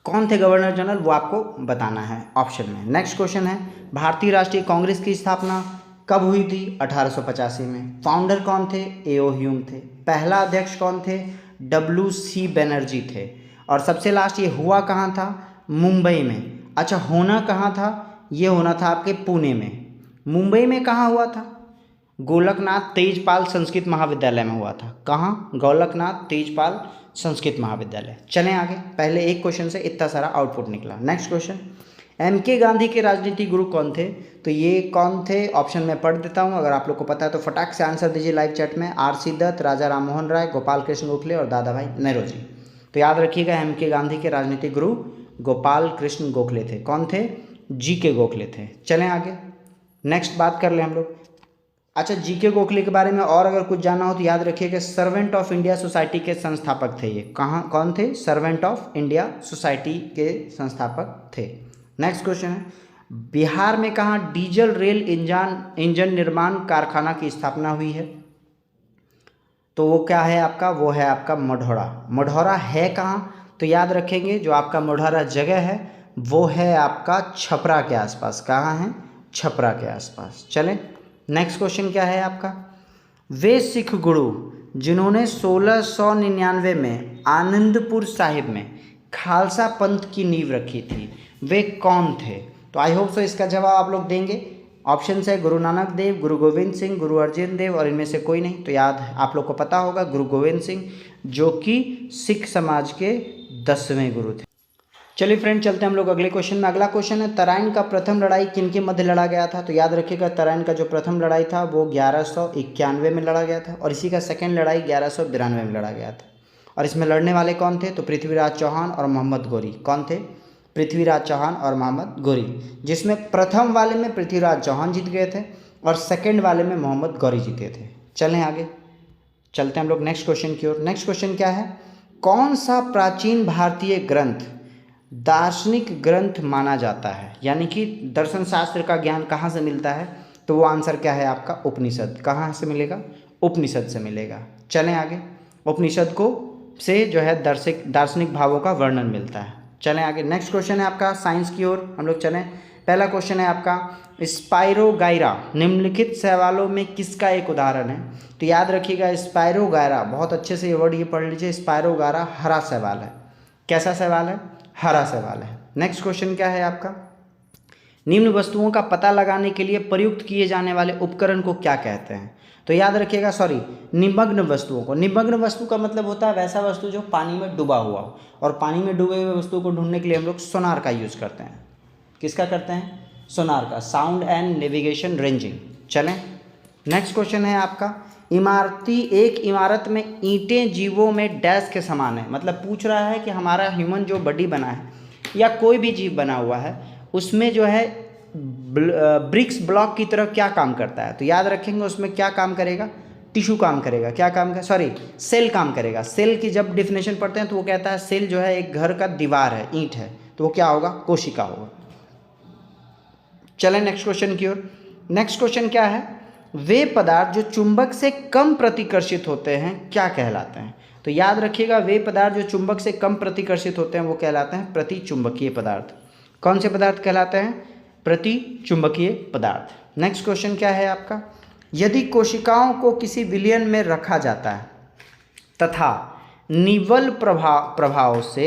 कौन थे गवर्नर जनरल वो आपको बताना है ऑप्शन में। नेक्स्ट क्वेश्चन है, भारतीय राष्ट्रीय कांग्रेस की स्थापना कब हुई थी, 1885 में। फाउंडर कौन थे, ए.ओ. ह्यूम थे। पहला अध्यक्ष कौन थे, W.C. बनर्जी थे। और सबसे लास्ट ये हुआ कहाँ था, मुंबई में। अच्छा होना कहाँ था, ये होना था आपके पुणे में। मुंबई में कहाँ हुआ था, गोलकनाथ तेजपाल संस्कृत महाविद्यालय में हुआ था। कहाँ, गोलकनाथ तेजपाल संस्कृत महाविद्यालय। चलें आगे, पहले एक क्वेश्चन से इतना सारा आउटपुट निकला। Next question, M.K. गांधी के राजनीतिक गुरु कौन थे? तो ये कौन थे, ऑप्शन में पढ़ देता हूँ, अगर आप लोग को पता है तो फटाक से आंसर दीजिए लाइव चैट में। R.C. दत्त, राजा राम मोहन राय, गोपाल कृष्ण गोखले और दादा भाई नेरोजी। तो याद रखिएगा M.K. गांधी के राजनीतिक गुरु गोपाल कृष्ण गोखले थे। कौन थे, G.K. गोखले थे। चलें आगे, नेक्स्ट बात कर लें हम लोग। अच्छा G.K. गोखले के बारे में और अगर कुछ जानना हो तो याद रखिएगा सर्वेंट ऑफ इंडिया सोसाइटी के संस्थापक थे ये। कहाँ, कौन थे, सर्वेंट ऑफ इंडिया सोसाइटी के संस्थापक थे। नेक्स्ट क्वेश्चन है, बिहार में कहाँ डीजल रेल इंजन निर्माण कारखाना की स्थापना हुई है? तो वो क्या है आपका, वो है आपका मढ़ौरा। मढ़ौरा है कहाँ, तो याद रखेंगे जो आपका मढ़ौरा जगह है वो है आपका छपरा के आसपास। कहाँ है, छपरा के आसपास। चलें नेक्स्ट क्वेश्चन क्या है आपका, वे सिख गुरु जिन्होंने 1699 में आनंदपुर साहिब में खालसा पंथ की नींव रखी थी वे कौन थे? तो आई होप सो इसका जवाब आप लोग देंगे। ऑप्शन है गुरु नानक देव, गुरु गोविंद सिंह, गुरु अर्जन देव और इनमें से कोई नहीं। तो याद आप लोग को पता होगा गुरु गोविंद सिंह, जो कि सिख समाज के 10वें गुरु थे। चलिए फ्रेंड चलते हैं हम लोग अगले क्वेश्चन में। अगला क्वेश्चन है, तराइन का प्रथम लड़ाई किनके मध्य लड़ा गया था? तो याद रखिएगा तराइन का जो प्रथम लड़ाई था वो 1191 में लड़ा गया था और इसी का सेकेंड लड़ाई 1192 में लड़ा गया था। और इसमें लड़ने वाले कौन थे? तो पृथ्वीराज चौहान और मोहम्मद गोरी। कौन थे? पृथ्वीराज चौहान और मोहम्मद गोरी, जिसमें प्रथम वाले में पृथ्वीराज चौहान जीत गए थे और सेकेंड वाले में मोहम्मद गौरी जीते थे। चलें आगे, चलते हैं हम लोग नेक्स्ट क्वेश्चन की ओर। नेक्स्ट क्वेश्चन क्या है, कौन सा प्राचीन भारतीय ग्रंथ दार्शनिक ग्रंथ माना जाता है? यानी कि दर्शन शास्त्र का ज्ञान कहाँ से मिलता है? तो वो आंसर क्या है आपका, उपनिषद। कहाँ से मिलेगा? उपनिषद से मिलेगा। चलें आगे, उपनिषद को से जो है दार्शनिक भावों का वर्णन मिलता है। चलें आगे, नेक्स्ट क्वेश्चन है आपका साइंस की ओर हम लोग चलें। पहला क्वेश्चन है आपका, स्पाइरोगाइरा निम्नलिखित शैवालों में किसका एक उदाहरण है? तो याद रखिएगा स्पाइरोगाइरा, बहुत अच्छे से ये वर्ड ये पढ़ लीजिए, स्पाइरोगाइरा हरा शैवाल है। कैसा शैवाल है? हरा शैवाल है। नेक्स्ट क्वेश्चन क्या है आपका, निम्न वस्तुओं का पता लगाने के लिए प्रयुक्त किए जाने वाले उपकरण को क्या कहते हैं? तो याद रखिएगा निमग्न वस्तुओं को। निमग्न वस्तु का मतलब होता है वैसा वस्तु जो पानी में डूबा हुआ हो, और पानी में डूबे हुए वस्तु को ढूंढने के लिए हम लोग सोनार का यूज़ करते हैं। किसका करते हैं? सोनार का, साउंड एंड नेविगेशन रेंजिंग। चलें नेक्स्ट क्वेश्चन है आपका, एक इमारत में ईंटें जीवों में डैश के समान है। मतलब पूछ रहा है कि हमारा ह्यूमन जो बॉडी बना है या कोई भी जीव बना हुआ है उसमें जो है ब्रिक्स ब्लॉक की तरह क्या काम करता है? तो याद रखेंगे उसमें क्या काम करेगा? टिश्यू काम करेगा। क्या काम करेगा? सेल काम करेगा। सेल की जब डिफिनेशन पढ़ते हैं तो वो कहता है सेल जो है एक घर का दीवार है, ईंट है, तो वो क्या होगा? कोशिका होगा। चलें नेक्स्ट क्वेश्चन की ओर। नेक्स्ट क्वेश्चन क्या है, वे पदार्थ जो चुंबक से कम प्रतिकर्षित होते हैं क्या कहलाते हैं? तो याद रखिएगा, वे पदार्थ जो चुंबक से कम प्रतिकर्षित होते हैं वो कहलाते हैं प्रतिचुंबकीय पदार्थ। कौन से पदार्थ कहलाते हैं? प्रतिचुंबकीय पदार्थ। नेक्स्ट क्वेश्चन क्या है आपका? यदि कोशिकाओं को किसी विलयन में रखा जाता है तथा निवल प्रभाव से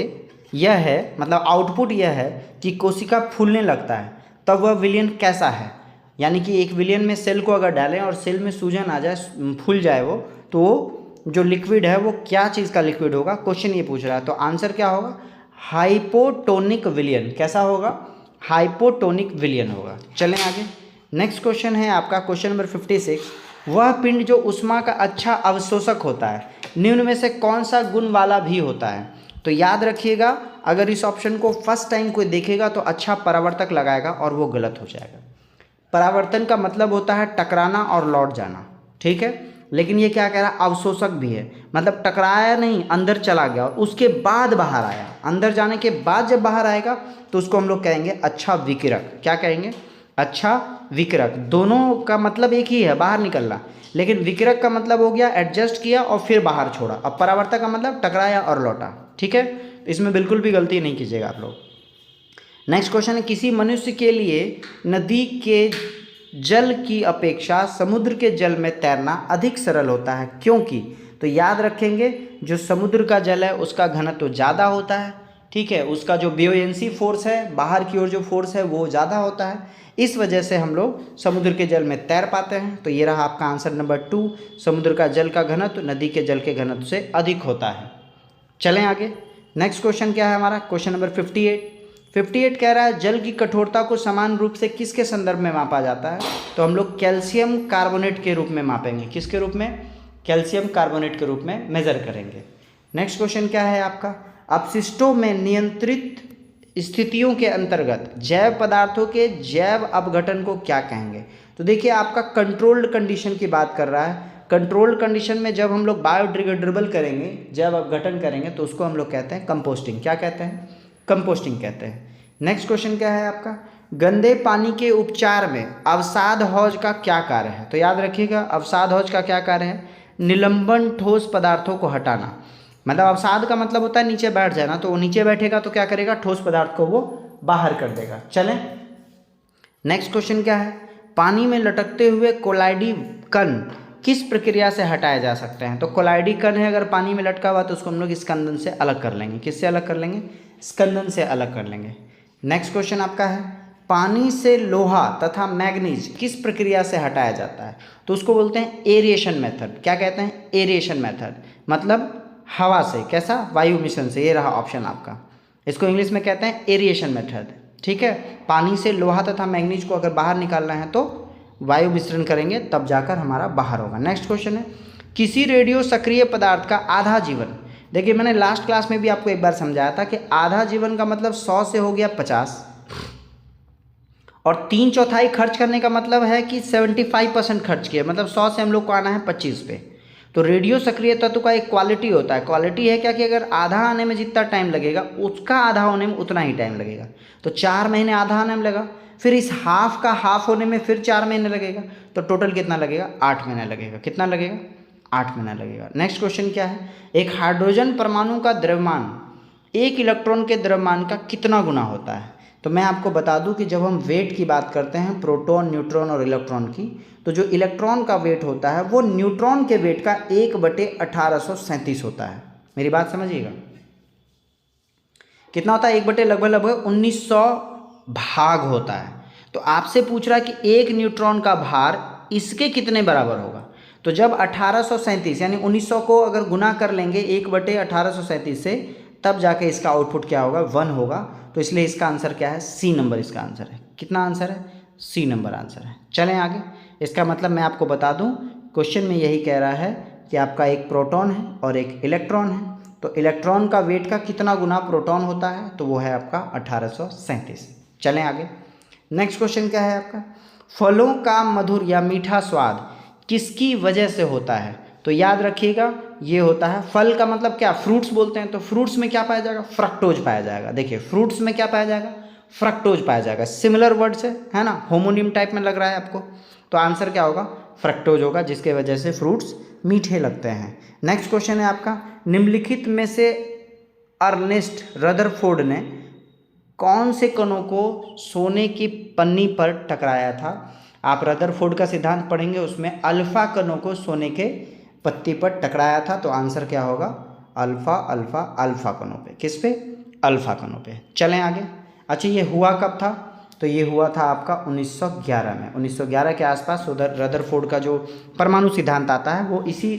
यह है, मतलब आउटपुट यह है कि कोशिका फूलने लगता है, तब वह विलयन कैसा है? यानी कि एक विलयन में सेल को अगर डालें और सेल में सूजन आ जाए, फूल जाए वो, तो वो जो लिक्विड है वो क्या चीज़ का लिक्विड होगा? क्वेश्चन ये पूछ रहा है। तो आंसर क्या होगा? हाइपोटोनिक विलयन। कैसा होगा? हाइपोटोनिक विलयन होगा। चलें आगे। नेक्स्ट क्वेश्चन है आपका क्वेश्चन नंबर 56। वह पिंड जो उष्मा का अच्छा अवशोषक होता है निम्न में से कौन सा गुण वाला भी होता है? तो याद रखिएगा, अगर इस ऑप्शन को फर्स्ट टाइम कोई देखेगा तो अच्छा परावर्तक लगाएगा और वो गलत हो जाएगा। परावर्तन का मतलब होता है टकराना और लौट जाना, ठीक है, लेकिन ये क्या कह रहा है? अवशोषक भी है, मतलब टकराया नहीं, अंदर चला गया और उसके बाद बाहर आया। अंदर जाने के बाद जब बाहर आएगा तो उसको हम लोग कहेंगे अच्छा विकिरक। क्या कहेंगे? अच्छा विकिरक। दोनों का मतलब एक ही है, बाहर निकलना, लेकिन विकिरक का मतलब हो गया एडजस्ट किया और फिर बाहर छोड़ा। अब परावर्तक का मतलब टकराया और लौटा, ठीक है। इसमें बिल्कुल भी गलती नहीं कीजिएगा आप लोग। नेक्स्ट क्वेश्चन है, किसी मनुष्य के लिए नदी के जल की अपेक्षा समुद्र के जल में तैरना अधिक सरल होता है, क्योंकि? तो याद रखेंगे, जो समुद्र का जल है उसका घनत्व ज़्यादा होता है, ठीक है, उसका जो ब्यूयेंसी फोर्स है, बाहर की ओर जो फोर्स है वो ज़्यादा होता है, इस वजह से हम लोग समुद्र के जल में तैर पाते हैं। तो ये रहा आपका आंसर नंबर 2, समुद्र का जल का घनत्व नदी के जल के घनत्व से अधिक होता है। चलें आगे। नेक्स्ट क्वेश्चन क्या है हमारा? क्वेश्चन नंबर 58 कह रहा है जल की कठोरता को समान रूप से किसके संदर्भ में मापा जाता है? तो हम लोग कैल्शियम कार्बोनेट के रूप में मापेंगे। किसके रूप में? कैल्शियम कार्बोनेट के रूप में मेजर करेंगे। नेक्स्ट क्वेश्चन क्या है आपका? अपशिष्टों में नियंत्रित स्थितियों के अंतर्गत जैव पदार्थों के जैव अपघटन को क्या कहेंगे? तो देखिए, आपका कंट्रोल्ड कंडीशन की बात कर रहा है। कंट्रोल्ड कंडीशन में जब हम लोग बायोडिग्रेडेबल करेंगे, जैव अपघटन करेंगे, तो उसको हम लोग कहते हैं कंपोस्टिंग। क्या कहते हैं? कंपोस्टिंग कहते हैं। नेक्स्ट क्वेश्चन क्या है आपका? गंदे पानी के उपचार में अवसाद हौज का क्या कार्य है? तो याद रखिएगा, अवसाद हौज का क्या कार्य है? निलंबन ठोस पदार्थों को हटाना। मतलब अवसाद का मतलब होता है नीचे बैठ जाना, तो वो नीचे बैठेगा तो क्या करेगा? ठोस पदार्थ को वो बाहर कर देगा। चलें, नेक्स्ट क्वेश्चन क्या है? पानी में लटकते हुए कोलाइडी कण किस प्रक्रिया से हटाए जा सकते हैं? तो कोलाइडी कण है अगर पानी में लटका हुआ तो उसको हम लोग स्कंदन से अलग कर लेंगे। किससे अलग कर लेंगे? स्कंदन से अलग कर लेंगे। नेक्स्ट क्वेश्चन आपका है, पानी से लोहा तथा मैग्नीज किस प्रक्रिया से हटाया जाता है? तो उसको बोलते हैं एरिएशन मेथड। क्या कहते हैं? एरिएशन मेथड, मतलब हवा से। कैसा? वायु मिश्रण से। ये रहा ऑप्शन आपका। इसको इंग्लिश में कहते हैं एरिएशन मेथड, ठीक है। पानी से लोहा तथा मैग्नीज को अगर बाहर निकालना है तो वायु मिश्रण करेंगे, तब जाकर हमारा बाहर होगा। नेक्स्ट क्वेश्चन है, किसी रेडियो सक्रिय पदार्थ का आधा जीवन, देखिए मैंने लास्ट क्लास में भी आपको एक बार समझाया था कि आधा जीवन का मतलब 100 से हो गया 50, और 3/4 खर्च करने का मतलब है कि 75% खर्च किया, मतलब 100 से हम लोग को आना है 25 पे। तो रेडियो सक्रिय तत्व का एक क्वालिटी होता है। क्वालिटी है क्या कि अगर आधा आने में जितना टाइम लगेगा उसका आधा होने में उतना ही टाइम लगेगा। तो 4 महीने आधा आने में लगा, फिर इस हाफ का हाफ होने में फिर 4 महीने लगेगा, तो टोटल कितना लगेगा? 8 महीना लगेगा। कितना लगेगा? 8 महीना लगेगा। नेक्स्ट क्वेश्चन क्या है? एक हाइड्रोजन परमाणु का द्रव्यमान एक इलेक्ट्रॉन के द्रव्यमान का कितना गुना होता है? तो मैं आपको बता दूं कि जब हम वेट की बात करते हैं, प्रोटॉन, न्यूट्रॉन और इलेक्ट्रॉन की, तो जो इलेक्ट्रॉन का वेट होता है वो न्यूट्रॉन के वेट का 1/1837 होता है। मेरी बात समझिएगा, कितना होता है? 1 लगभग 1900 भाग होता है। तो आपसे पूछ रहा है कि एक न्यूट्रॉन का भार इसके कितने बराबर होगा? तो जब 1837 यानी 1900 को अगर गुना कर लेंगे 1/1837 से, तब जाके इसका आउटपुट क्या होगा? 1 होगा। तो इसलिए इसका आंसर क्या है? सी नंबर इसका आंसर है। कितना आंसर है? सी नंबर आंसर है। चलें आगे। इसका मतलब मैं आपको बता दूं, क्वेश्चन में यही कह रहा है कि आपका एक प्रोटॉन है और एक इलेक्ट्रॉन है, तो इलेक्ट्रॉन का वेट का कितना गुना प्रोटॉन होता है? तो वो है आपका 1837। चलें आगे। नेक्स्ट क्वेश्चन क्या है आपका? फलों का मधुर या मीठा स्वाद किसकी वजह से होता है? तो याद रखिएगा, ये होता है, फल का मतलब क्या? फ्रूट्स बोलते हैं। तो फ्रूट्स में क्या पाया जाएगा? फ्रक्टोज पाया जाएगा। देखिए, फ्रूट्स में क्या पाया जाएगा? फ्रक्टोज पाया जाएगा। सिमिलर वर्ड्स है ना, होमोनिम टाइप में लग रहा है आपको। तो आंसर क्या होगा, फ्रक्टोज होगा, जिसके वजह से फ्रूट्स मीठे लगते हैं। नेक्स्ट क्वेश्चन है आपका, निम्नलिखित में से अर्नेस्ट रदरफोर्ड ने कौन से कणों को सोने की पन्नी पर टकराया था। आप रदरफोर्ड का सिद्धांत पढ़ेंगे, उसमें अल्फा कणों को सोने के पत्ती पर टकराया था, तो आंसर क्या होगा, अल्फा अल्फा अल्फा कणों पे। किस पे, अल्फा कणों पे। चलें आगे। अच्छा, ये हुआ कब था, तो ये हुआ था आपका 1911 में। 1911 के आसपास उधर रदरफोर्ड का जो परमाणु सिद्धांत आता है वो इसी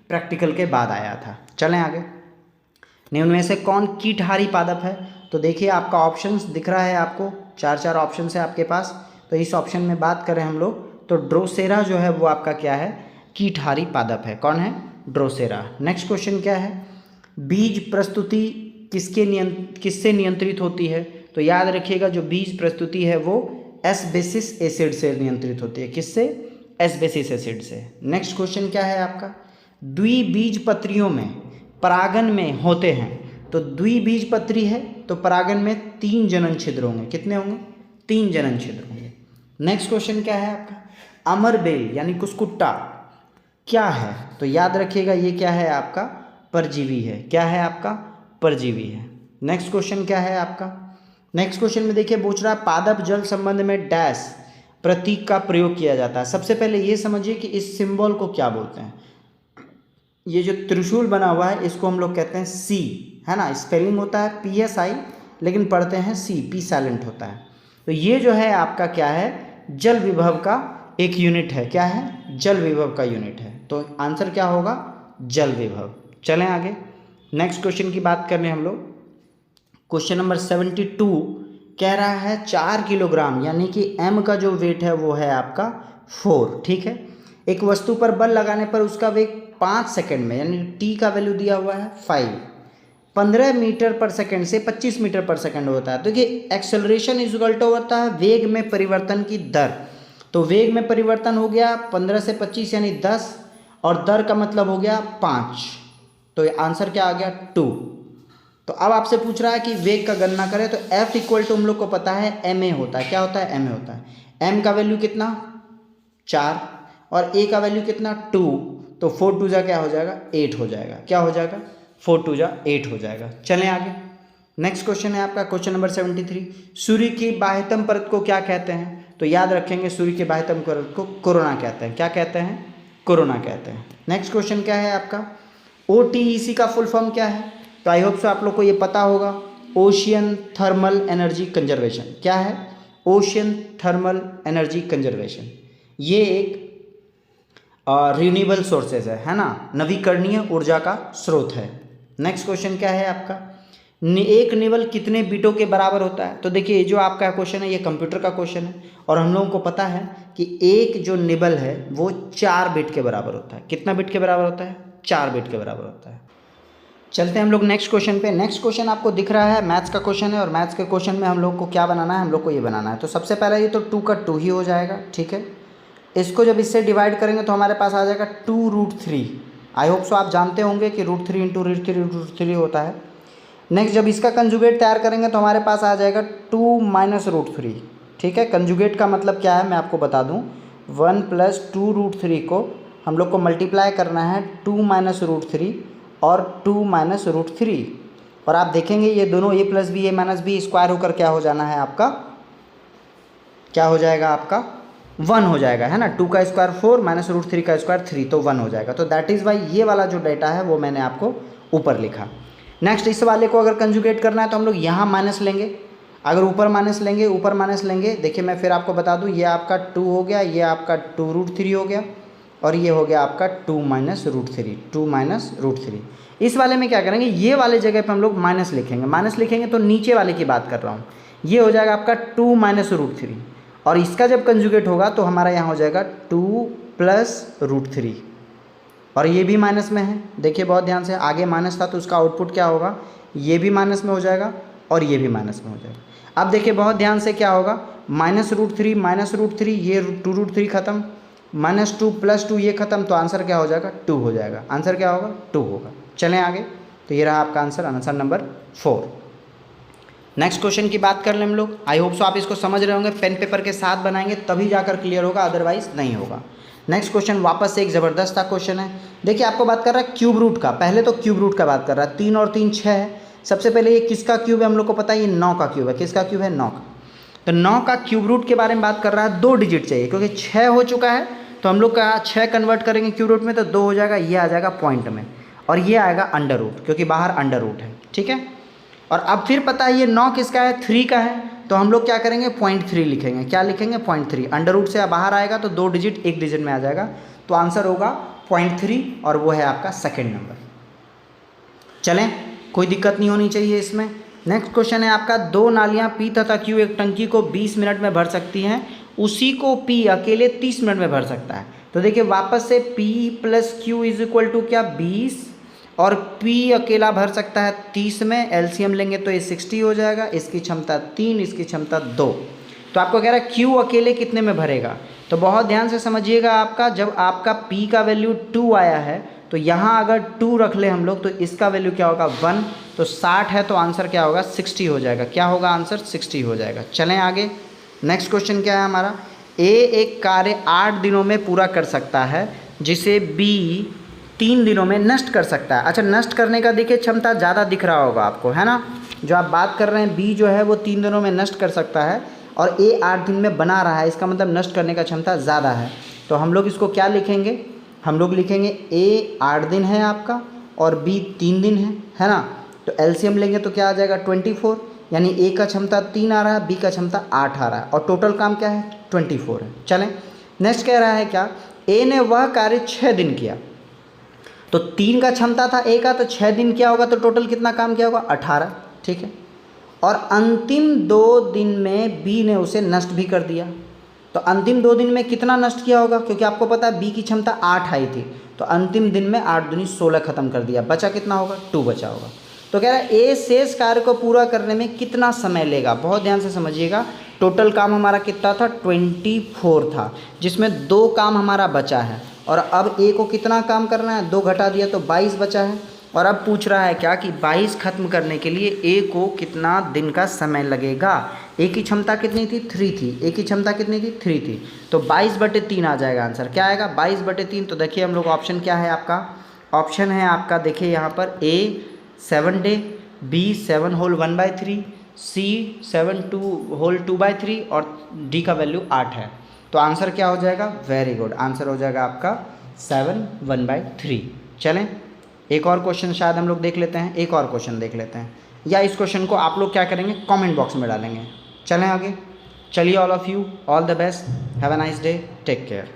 प्रैक्टिकल के बाद आया था। चलें आगे। निम्न में से कौन कीटहारी पादप है, तो देखिए आपका ऑप्शंस दिख रहा है आपको, चार ऑप्शन है आपके पास। तो इस ऑप्शन में बात करें हम लोग तो ड्रोसेरा जो है वो आपका क्या है, कीटहारी पादप है। कौन है, ड्रोसेरा। नेक्स्ट क्वेश्चन क्या है, बीज प्रस्तुति किससे नियंत्रित होती है, तो याद रखिएगा जो बीज प्रस्तुति है वो एस्बेसिस एसिड से नियंत्रित होती है। किससे, एस्बेसिस एसिड से। नेक्स्ट क्वेश्चन क्या है आपका, द्विबीजपत्रियों में परागन में होते हैं, तो द्विबीजपत्री है तो परागन में 3 जनन छिद्र होंगे। कितने होंगे, 3 जनन छिद्र होंगे। नेक्स्ट क्वेश्चन क्या है आपका, अमरबेल यानी कुस्कुट्टा क्या है, तो याद रखिएगा ये क्या है आपका, परजीवी है। क्या है आपका, परजीवी है। नेक्स्ट क्वेश्चन क्या है आपका, नेक्स्ट क्वेश्चन में देखिए पूछ रहा है पादप जल संबंध में डैश प्रतीक का प्रयोग किया जाता है। सबसे पहले ये समझिए कि इस सिंबल को क्या बोलते हैं। ये जो त्रिशूल बना हुआ है इसको हम लोग कहते हैं सी, है ना, स्पेलिंग होता है PSI लेकिन पढ़ते हैं सी, P साइलेंट होता है। तो ये जो है आपका क्या है, जल विभव का एक यूनिट है। क्या है, जल विभव का यूनिट है, तो आंसर क्या होगा, जल विभव। चलें आगे। नेक्स्ट क्वेश्चन की बात कर रहे हैं हम लोग। क्वेश्चन नंबर 72 कह रहा है 4 किलोग्राम यानी कि m का जो वेट है वो है आपका 4। ठीक है, एक वस्तु पर बल लगाने पर उसका वेग 5 सेकंड में, यानी t का वैल्यू दिया हुआ है 5, 15 मीटर पर सेकंड से 25 मीटर पर सेकंड होता है। तो ये एक्सेलरेशन इज इक्वल टू होता है वेग में परिवर्तन की दर। तो वेग में परिवर्तन हो गया 15 से 25 यानी 10, और दर का मतलब हो गया 5, तो ये आंसर क्या आ गया, 2। तो अब आपसे पूछ रहा है कि वेग का गणना करें, तो F इक्वल टू हम लोग को पता है ma होता है। क्या होता है, ma होता है। m का वैल्यू कितना, 4, और a का वैल्यू कितना, 2, तो 4 2 जा क्या हो जाएगा, 8 हो जाएगा। क्या हो जाएगा, 4 2 जा 8 हो जाएगा। चलें आगे। नेक्स्ट क्वेश्चन है आपका क्वेश्चन नंबर 73, सूर्य की बाह्यतम परत को क्या कहते हैं, तो याद रखेंगे सूर्य की बाह्यतम परत को कोरोना कहते हैं। क्या कहते हैं, कोरोना कहते हैं। नेक्स्ट क्वेश्चन क्या है आपका, OTEC का फुल फॉर्म क्या है, तो आई होप सो आप लोग को ये पता होगा, ओशियन थर्मल एनर्जी कंजर्वेशन। क्या है, ओशियन थर्मल एनर्जी कंजर्वेशन। ये एक रिन्यूएबल सोर्सेज है ना, नवीकरणीय ऊर्जा का स्रोत है। नेक्स्ट क्वेश्चन क्या है आपका, एक निबल कितने बिटों के बराबर होता है, तो देखिए जो आपका क्वेश्चन है ये कंप्यूटर का क्वेश्चन है, और हम लोगों को पता है कि एक जो निबल है वो 4 बिट के बराबर होता है। कितना बिट के बराबर होता है, 4 बिट के बराबर होता है। चलते हैं हम लोग नेक्स्ट क्वेश्चन पे। नेक्स्ट क्वेश्चन आपको दिख रहा है मैथ्स का क्वेश्चन है, और मैथ्स के क्वेश्चन में हम लोग को क्या बनाना है, हम लोग को ये बनाना है। तो सबसे पहले ये तो 2 का 2 ही हो जाएगा। ठीक है, इसको जब इससे डिवाइड करेंगे तो हमारे पास आ जाएगा 2√3। आई होप सो आप जानते होंगे कि √3 × √3 होता है। नेक्स्ट जब इसका कंजुगेट तैयार करेंगे तो हमारे पास आ जाएगा 2 - √3। ठीक है, कंजुगेट का मतलब क्या है मैं आपको बता दूं, 1 + 2√3 को हम लोग को मल्टीप्लाई करना है 2 - √3 और 2 - √3, और आप देखेंगे ये दोनों a + b a - b square होकर क्या हो जाना है आपका, क्या हो जाएगा आपका 1 हो जाएगा, है ना। 2 का स्क्वायर 4 - √3 का स्क्वायर 3, तो 1 हो जाएगा। तो दैट इज़ वाई ये वाला जो डेटा है वो मैंने आपको ऊपर लिखा। नेक्स्ट इस वाले को अगर कंजुगेट करना है तो हम लोग यहाँ माइनस लेंगे, अगर ऊपर माइनस लेंगे, ऊपर माइनस लेंगे। देखिए मैं फिर आपको बता दूँ, ये आपका 2 हो गया, ये आपका 2√3 हो गया, और ये हो गया आपका 2 - √3, 2 - √3। इस वाले में क्या करेंगे, ये वाले जगह पे हम लोग माइनस लिखेंगे। माइनस लिखेंगे तो नीचे वाले की बात कर रहा हूँ, ये हो जाएगा आपका 2 - √3, और इसका जब कंजुगेट होगा तो हमारा यहाँ हो जाएगा 2 + √3, और ये भी माइनस में है। देखिए बहुत ध्यान से, आगे माइनस था तो उसका आउटपुट क्या होगा, ये भी माइनस में हो जाएगा और ये भी माइनस में हो जाएगा। अब देखिए बहुत ध्यान से क्या होगा, -√3 - √3, ये 2√3 खत्म, -2 + 2 ये खत्म, तो आंसर क्या हो जाएगा, 2 हो जाएगा। आंसर क्या होगा, 2 होगा। चलें आगे। तो ये रहा आपका answer, answer number 4। Next question की बात कर लें हम लोग। आई होप सो आप इसको समझ रहे होंगे, पेन पेपर के साथ बनाएंगे तभी जाकर क्लियर होगा, अदरवाइज नहीं होगा। नेक्स्ट क्वेश्चन वापस से एक ज़बरदस्त सा क्वेश्चन है। देखिए आपको बात कर रहा है क्यूब रूट का, पहले तो क्यूब रूट का बात कर रहा है। 3 और 3 6 है। सबसे पहले ये किसका क्यूब है हम लोग को पता है, ये 9 का क्यूब है। किसका क्यूब है, 9 का। तो 9 का क्यूब रूट के बारे में बात कर रहा है, 2 डिजिट चाहिए क्योंकि 6 हो चुका है, तो हम लोग का 6 कन्वर्ट करेंगे क्यूब रूट में तो 2 हो जाएगा, ये आ जाएगा पॉइंट में, और ये आएगा अंडर रूट क्योंकि बाहर अंडर रूट है, ठीक है। और अब फिर पता है ये 9 किसका है, 3 का है, तो हम लोग क्या करेंगे 0.3 लिखेंगे। क्या लिखेंगे 0.3, अंडर रूट से बाहर आएगा तो 2 डिजिट 1 डिजिट में आ जाएगा, तो आंसर होगा 0.3 और वो है आपका सेकेंड नंबर। चलें, कोई दिक्कत नहीं होनी चाहिए इसमें। नेक्स्ट क्वेश्चन है आपका, 2 नालियाँ P तथा Q एक टंकी को 20 मिनट में भर सकती हैं, उसी को P अकेले 30 मिनट में भर सकता है। तो देखिए वापस से P + Q = क्या 20, और P अकेला भर सकता है 30 में, एलसीएम लेंगे तो ये 60 हो जाएगा। इसकी क्षमता 3, इसकी क्षमता 2। तो आपको कह रहा है Q अकेले कितने में भरेगा, तो बहुत ध्यान से समझिएगा। आपका जब आपका P का वैल्यू 2 आया है तो यहाँ अगर 2 रख ले हम लोग तो इसका वैल्यू क्या होगा 1, तो 60 है तो आंसर क्या होगा 60 हो जाएगा। क्या होगा आंसर 60 हो जाएगा। चलें आगे। नेक्स्ट क्वेश्चन क्या है हमारा, A एक कार्य 8 दिनों में पूरा कर सकता है जिसे B 3 दिनों में नष्ट कर सकता है। अच्छा, नष्ट करने का देखिए क्षमता ज़्यादा दिख रहा होगा आपको, है ना। जो आप बात कर रहे हैं B जो है वो 3 दिनों में नष्ट कर सकता है और A 8 दिन में बना रहा है, इसका मतलब नष्ट करने का क्षमता ज़्यादा है। तो हम लोग इसको क्या लिखेंगे, हम लोग लिखेंगे A 8 दिन है आपका और B 3 दिन है ना। तो एलसीएम लेंगे तो क्या आ जाएगा 24, यानी A का क्षमता 3 आ रहा है, B का क्षमता 8 आ रहा है, और टोटल काम क्या है 24 है। चलें, नेक्स्ट कह रहा है क्या, A ने वह कार्य 6 दिन किया, तो 3 का क्षमता था A का, तो 6 दिन क्या होगा, तो टोटल कितना काम किया होगा 18, ठीक है। और अंतिम 2 दिन में B ने उसे नष्ट भी कर दिया, तो अंतिम 2 दिन में कितना नष्ट किया होगा, क्योंकि आपको पता है B की क्षमता 8 आई थी, तो अंतिम दिन में 8 दूनी 16 खत्म कर दिया, बचा कितना होगा 2 बचा होगा। तो कह रहा है A शेष कार्य को पूरा करने में कितना समय लेगा। बहुत ध्यान से समझिएगा, टोटल काम हमारा कितना था 24 था, जिसमें 2 काम हमारा बचा है, और अब A को कितना काम करना है, 2 घटा दिया तो 22 बचा है। और अब पूछ रहा है क्या कि 22 खत्म करने के लिए A को कितना दिन का समय लगेगा। A की क्षमता कितनी थी 3 थी, A की क्षमता कितनी थी 3 थी, तो 22/3 आ जाएगा आंसर। क्या आएगा 22/3। तो देखिए हम लोग ऑप्शन क्या है आपका, ऑप्शन है आपका देखिए यहाँ पर A 7 डे, B 7 होल 1/3, C 7 होल 2/3 और D का वैल्यू 8 है। तो आंसर क्या हो जाएगा, वेरी गुड, आंसर हो जाएगा आपका 7 1/3। चलें, एक और क्वेश्चन शायद हम लोग देख लेते हैं, एक और क्वेश्चन देख लेते हैं, या इस क्वेश्चन को आप लोग क्या करेंगे कमेंट बॉक्स में डालेंगे। चलें आगे। चलिए, all of you all the best, have a nice day, take care.